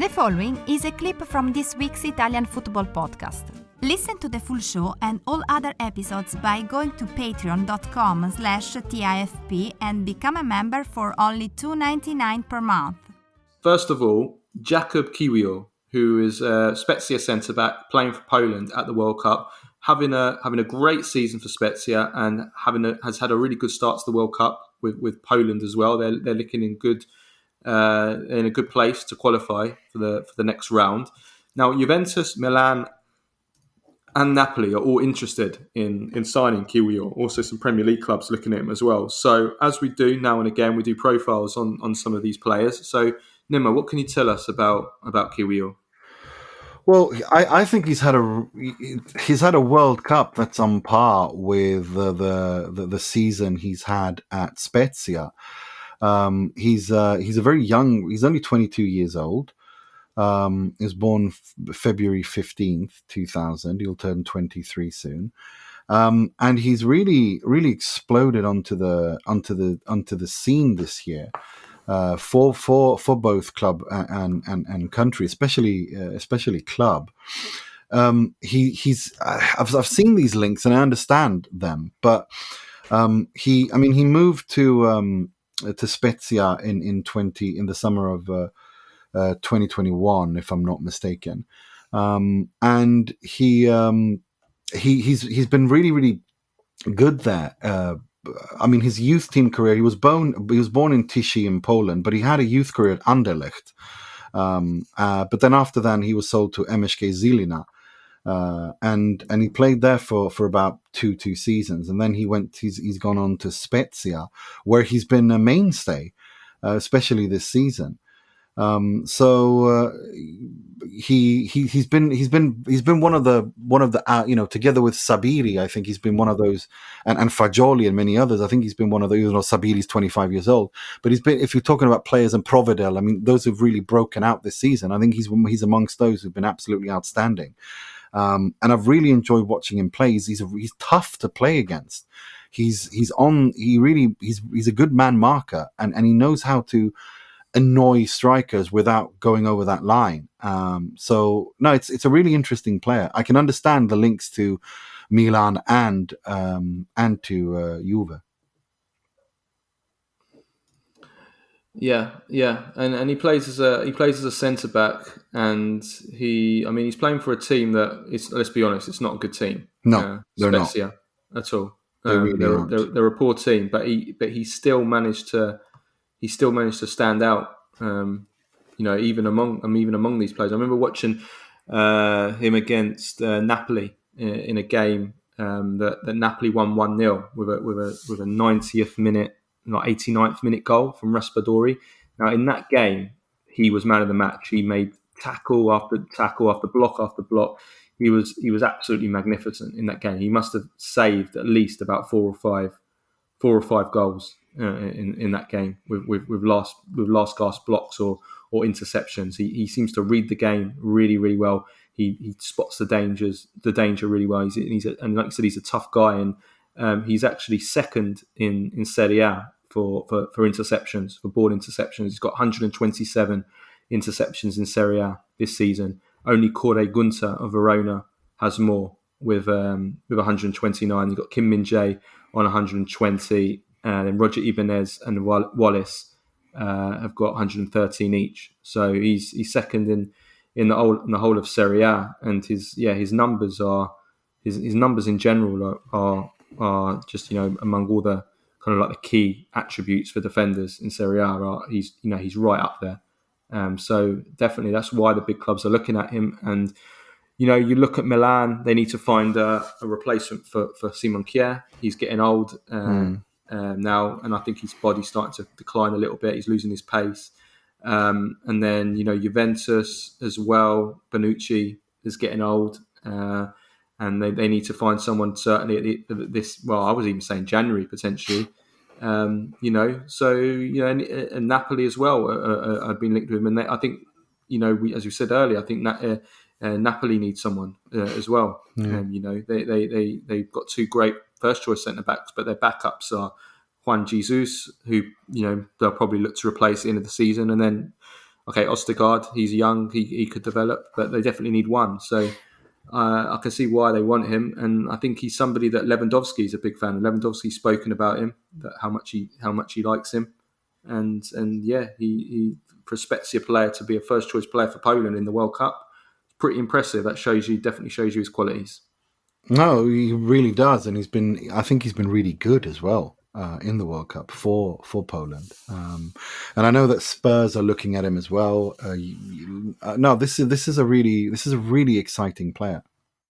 The following is a clip from this week's Italian football podcast. Listen to the full show and all other episodes by going to patreon.com/TIFP and become a member for only $2.99 per month. First of all, Jakub Kiwior, who is a Spezia centre-back playing for Poland at the World Cup, having a great season for Spezia and has had a really good start to the World Cup with Poland as well. They're looking in a good place to qualify for the next round. Now, Juventus, Milan, and Napoli are all interested in signing Kiwior. Also, some Premier League clubs looking at him as well. So, as we do now and again, we do profiles on some of these players. So, Nima, what can you tell us about Kiwior? Well, I think he's had a World Cup that's on par with the season he's had at Spezia. He's a very young. He's only 22 years old. He was born February 15th, 2000. He'll turn 23 soon. And he's really exploded onto the scene this year. For both club and country, especially club. I've seen these links and I understand them, but he moved to Spezia in the summer of 2021, if I'm not mistaken, and he's been really good there. His youth team career, he was born in Tychy in Poland, but he had a youth career at Anderlecht. But then after that, he was sold to MSK Žilina, and he played there for about two seasons. And then he's gone on to Spezia, where he's been a mainstay, especially this season. He's been one of the together with Sabiri, I think he's been one of those, and Fagioli and many others. I think he's been one of those. Sabiri's 25 years old, but if you're talking about players in Provedel, those who've really broken out this season. I think he's amongst those who've been absolutely outstanding. And I've really enjoyed watching him play. He's tough to play against. He's a good man marker, and he knows how to annoy strikers without going over that line. It's a really interesting player. I can understand the links to Milan and to Juve. Yeah, and he plays as a centre back, and he's playing for a team that is, let's be honest, it's not a good team. No, they're Spezia not at all. They're a poor team, but he still managed to stand out. Even among these players. I remember watching him against Napoli in a game that Napoli won 1-0 with a 90th minute, 89th minute goal from Raspadori. Now in that game, he was man of the match. He made tackle after tackle after block after block. He was absolutely magnificent in that game. He must have saved at least about four or five goals in that game with last gasp blocks or interceptions. He seems to read the game really well. He spots the danger really well. And like I said, he's a tough guy, and he's actually second in Serie A for interceptions, for ball interceptions. He's got 127 interceptions in Serie A this season. Only Corre Gunter of Verona has more with 129. You've got Kim Min-jae on 120, and then Roger Ibanez and Wallace have got 113 each. So he's second in the whole of Serie A, and his numbers in general are just among all the kind of like the key attributes for defenders in Serie A. He's right up there. So definitely that's why the big clubs are looking at him. And you look at Milan, they need to find a replacement for Simon Kjær. He's getting old now, and I think his body's starting to decline a little bit. He's losing his pace. And then, Juventus as well, Bonucci is getting old. And they need to find someone certainly at this, well, I was even saying January potentially. And Napoli as well have been linked to him. And I think, as you said earlier, I think that Napoli needs someone as well. They've got two great first choice centre backs, but their backups are Juan Jesus, who they'll probably look to replace at the end of the season, and then okay, Ostergaard, he's young, he could develop, but they definitely need one. So I can see why they want him, and I think he's somebody that Lewandowski's a big fan of. Lewandowski's spoken about him, that how much he likes him, and yeah, he for a Spezia player to be a first choice player for Poland in the World Cup, pretty impressive. That definitely shows you his qualities. No, he really does, and I think he's been really good as well in the World Cup for Poland. And I know that Spurs are looking at him as well. No, this is a really exciting player.